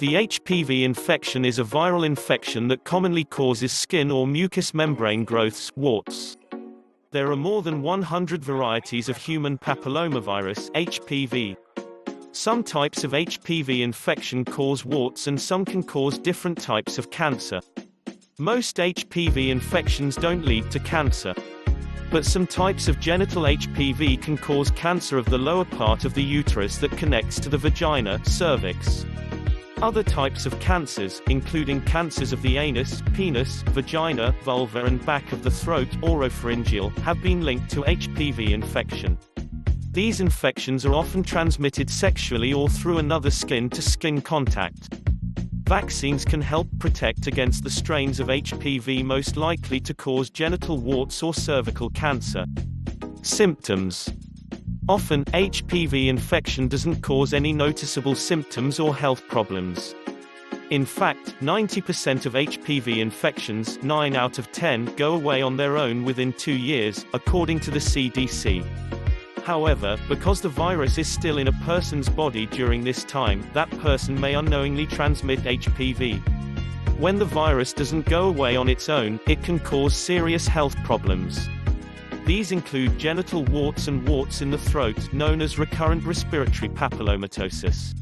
The HPV infection is a viral infection that commonly causes skin or mucous membrane growths, warts. There are more than 100 varieties of human papillomavirus, HPV. Some types of HPV infection cause warts and some can cause different types of cancer. Most HPV infections don't lead to cancer. But some types of genital HPV can cause cancer of the lower part of the uterus that connects to the vagina, cervix. Other types of cancers, including cancers of the anus, penis, vagina, vulva and back of the throat, oropharyngeal, have been linked to HPV infection. These infections are often transmitted sexually or through another skin-to-skin contact. Vaccines can help protect against the strains of HPV most likely to cause genital warts or cervical cancer. Symptoms. Often, HPV infection doesn't cause any noticeable symptoms or health problems. In fact, 90% of HPV infections, 9 out of 10, go away on their own within 2 years, according to the CDC. However, because the virus is still in a person's body during this time, that person may unknowingly transmit HPV. When the virus doesn't go away on its own, it can cause serious health problems. These include genital warts and warts in the throat, known as recurrent respiratory papillomatosis.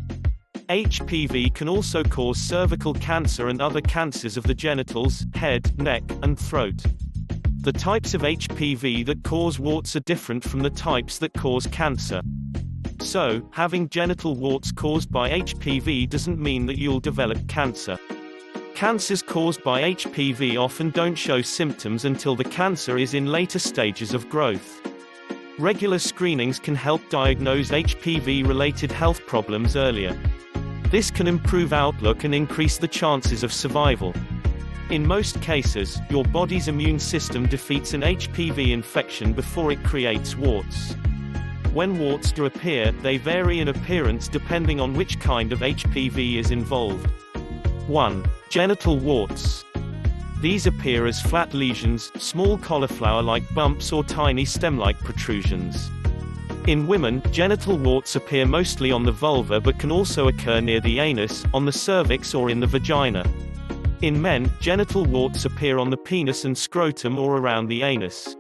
HPV can also cause cervical cancer and other cancers of the genitals, head, neck, and throat. The types of HPV that cause warts are different from the types that cause cancer. So, having genital warts caused by HPV doesn't mean that you'll develop cancer. Cancers caused by HPV often don't show symptoms until the cancer is in later stages of growth. Regular screenings can help diagnose HPV-related health problems earlier. This can improve outlook and increase the chances of survival. In most cases, your body's immune system defeats an HPV infection before it creates warts. When warts do appear, they vary in appearance depending on which kind of HPV is involved. 1. Genital warts. These appear as flat lesions, small cauliflower-like bumps or tiny stem-like protrusions. In women, genital warts appear mostly on the vulva but can also occur near the anus, on the cervix or in the vagina. In men, genital warts appear on the penis and scrotum or around the anus.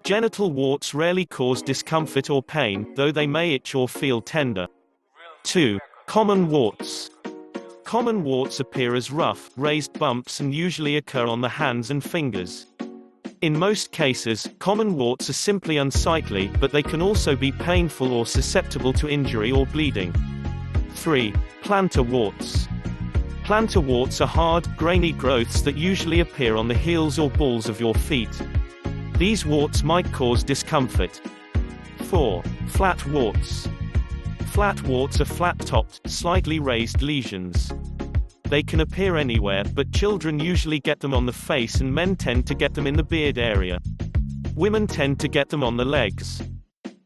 Genital warts rarely cause discomfort or pain, though they may itch or feel tender. 2. Common warts. Common warts appear as rough, raised bumps and usually occur on the hands and fingers. In most cases, common warts are simply unsightly, but they can also be painful or susceptible to injury or bleeding. 3. Plantar warts. Plantar warts are hard, grainy growths that usually appear on the heels or balls of your feet. These warts might cause discomfort. 4. Flat warts. Flat warts are flat-topped, slightly raised lesions. They can appear anywhere, but children usually get them on the face and men tend to get them in the beard area. Women tend to get them on the legs.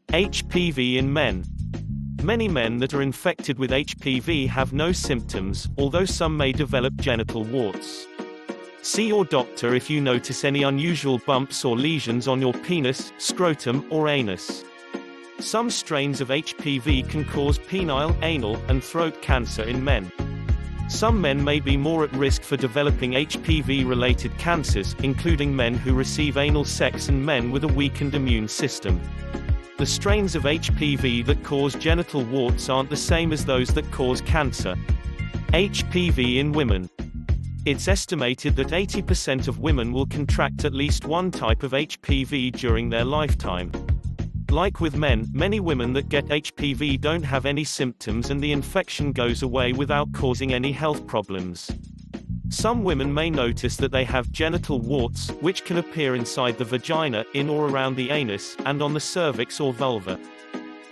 HPV in men. Many men that are infected with HPV have no symptoms, although some may develop genital warts. See your doctor if you notice any unusual bumps or lesions on your penis, scrotum, or anus. Some strains of HPV can cause penile, anal, and throat cancer in men. Some men may be more at risk for developing HPV-related cancers, including men who receive anal sex and men with a weakened immune system. The strains of HPV that cause genital warts aren't the same as those that cause cancer. HPV in women. It's estimated that 80% of women will contract at least one type of HPV during their lifetime. Like with men, many women that get HPV don't have any symptoms and the infection goes away without causing any health problems. Some women may notice that they have genital warts, which can appear inside the vagina, in or around the anus, and on the cervix or vulva.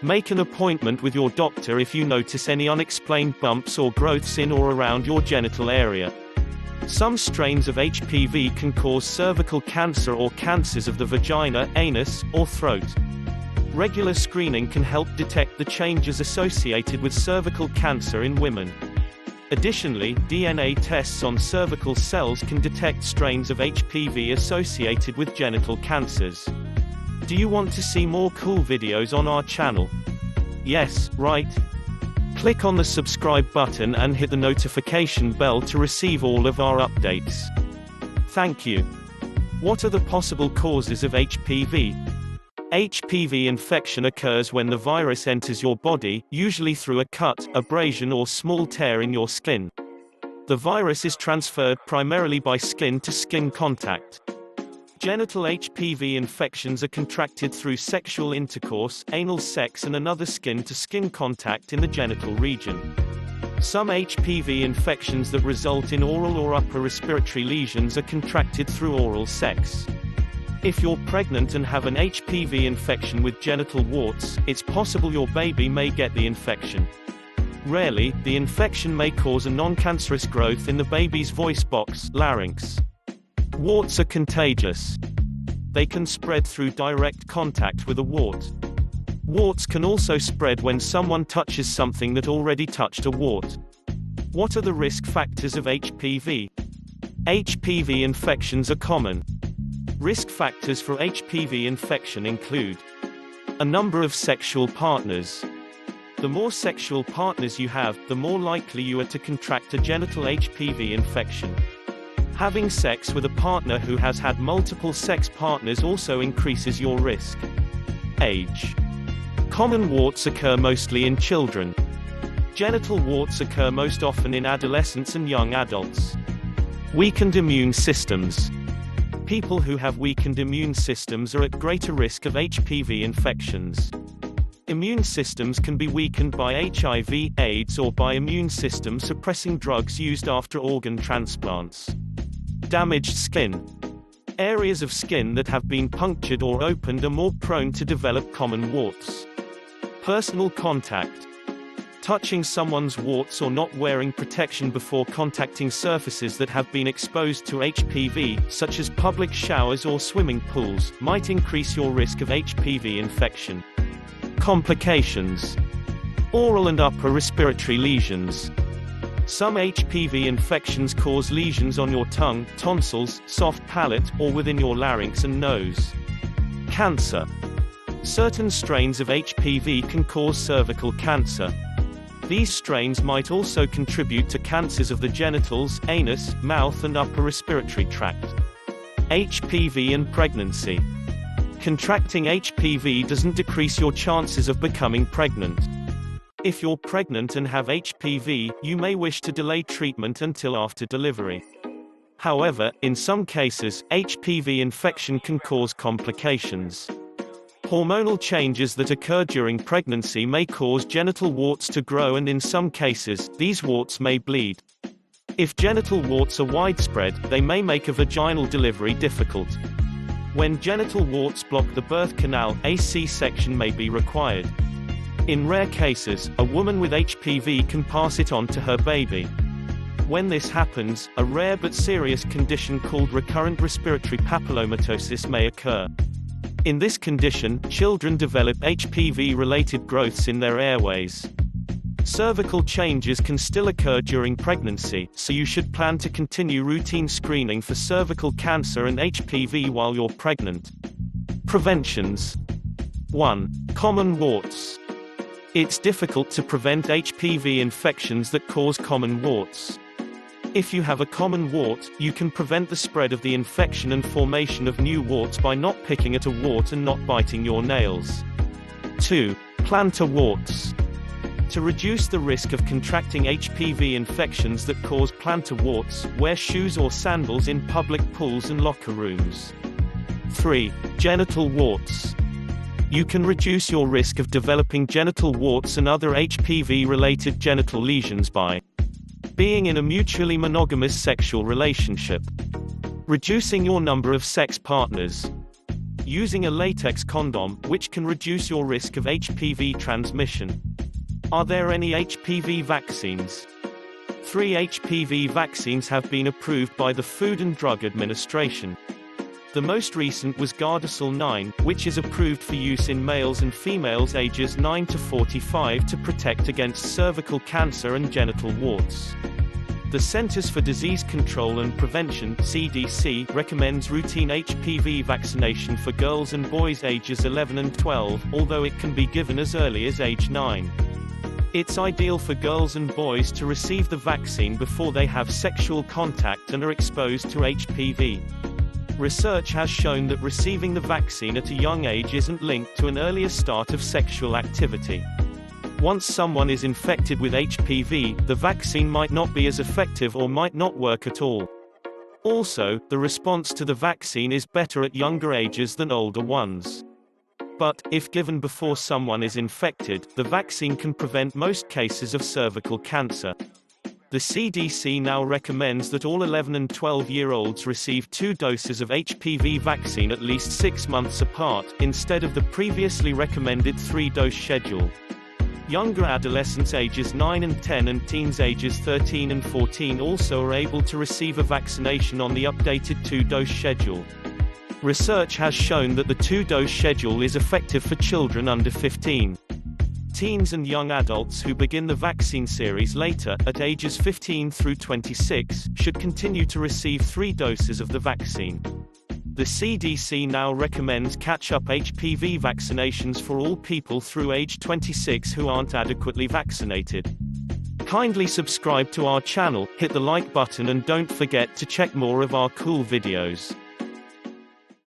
Make an appointment with your doctor if you notice any unexplained bumps or growths in or around your genital area. Some strains of HPV can cause cervical cancer or cancers of the vagina, anus, or throat. Regular screening can help detect the changes associated with cervical cancer in women. Additionally, DNA tests on cervical cells can detect strains of HPV associated with genital cancers. Do you want to see more cool videos on our channel? Yes, right? Click on the subscribe button and hit the notification bell to receive all of our updates. Thank you. What are the possible causes of HPV? HPV infection occurs when the virus enters your body, usually through a cut, abrasion or small tear in your skin. The virus is transferred primarily by skin-to-skin contact. Genital HPV infections are contracted through sexual intercourse, anal sex and another skin-to-skin contact in the genital region. Some HPV infections that result in oral or upper respiratory lesions are contracted through oral sex. If you're pregnant and have an HPV infection with genital warts, it's possible your baby may get the infection. Rarely, the infection may cause a non-cancerous growth in the baby's voice box, larynx. Warts are contagious. They can spread through direct contact with a wart. Warts can also spread when someone touches something that already touched a wart. What are the risk factors of HPV? HPV infections are common. Risk factors for HPV infection include a number of sexual partners. The more sexual partners you have, the more likely you are to contract a genital HPV infection. Having sex with a partner who has had multiple sex partners also increases your risk. Age. Common warts occur mostly in children. Genital warts occur most often in adolescents and young adults. Weakened immune systems. People who have weakened immune systems are at greater risk of HPV infections. Immune systems can be weakened by HIV, AIDS or by immune system suppressing drugs used after organ transplants. Damaged skin. Areas of skin that have been punctured or opened are more prone to develop common warts. Personal contact. Touching someone's warts or not wearing protection before contacting surfaces that have been exposed to HPV, such as public showers or swimming pools, might increase your risk of HPV infection. Complications. Oral and upper respiratory lesions. Some HPV infections cause lesions on your tongue, tonsils, soft palate, or within your larynx and nose. Cancer. Certain strains of HPV can cause cervical cancer. These strains might also contribute to cancers of the genitals, anus, mouth and upper respiratory tract. HPV and pregnancy. Contracting HPV doesn't decrease your chances of becoming pregnant. If you're pregnant and have HPV, you may wish to delay treatment until after delivery. However, in some cases, HPV infection can cause complications. Hormonal changes that occur during pregnancy may cause genital warts to grow and in some cases, these warts may bleed. If genital warts are widespread, they may make a vaginal delivery difficult. When genital warts block the birth canal, a C-section may be required. In rare cases, a woman with HPV can pass it on to her baby. When this happens, a rare but serious condition called recurrent respiratory papillomatosis may occur. In this condition, children develop HPV-related growths in their airways. Cervical changes can still occur during pregnancy, so you should plan to continue routine screening for cervical cancer and HPV while you're pregnant. Preventions. 1. Common warts. It's difficult to prevent HPV infections that cause common warts. If you have a common wart, you can prevent the spread of the infection and formation of new warts by not picking at a wart and not biting your nails. 2. Plantar warts. To reduce the risk of contracting HPV infections that cause plantar warts, wear shoes or sandals in public pools and locker rooms. 3. Genital warts. You can reduce your risk of developing genital warts and other HPV-related genital lesions by being in a mutually monogamous sexual relationship, reducing your number of sex partners, using a latex condom, which can reduce your risk of HPV transmission. Are there any HPV vaccines? 3 HPV vaccines have been approved by the Food and Drug Administration. The most recent was Gardasil 9, which is approved for use in males and females ages 9 to 45 to protect against cervical cancer and genital warts. The Centers for Disease Control and Prevention (CDC) recommends routine HPV vaccination for girls and boys ages 11 and 12, although it can be given as early as age 9. It's ideal for girls and boys to receive the vaccine before they have sexual contact and are exposed to HPV. Research has shown that receiving the vaccine at a young age isn't linked to an earlier start of sexual activity. Once someone is infected with HPV, the vaccine might not be as effective or might not work at all. Also, the response to the vaccine is better at younger ages than older ones. But, if given before someone is infected, the vaccine can prevent most cases of cervical cancer. The CDC now recommends that all 11 and 12-year-olds receive 2 doses of HPV vaccine at least 6 months apart, instead of the previously recommended 3-dose schedule. Younger adolescents ages 9 and 10 and teens ages 13 and 14 also are able to receive a vaccination on the updated 2-dose schedule. Research has shown that the 2-dose schedule is effective for children under 15. Teens and young adults who begin the vaccine series later, at ages 15 through 26, should continue to receive 3 doses of the vaccine. The CDC now recommends catch-up HPV vaccinations for all people through age 26 who aren't adequately vaccinated. Kindly subscribe to our channel, hit the like button and don't forget to check more of our cool videos.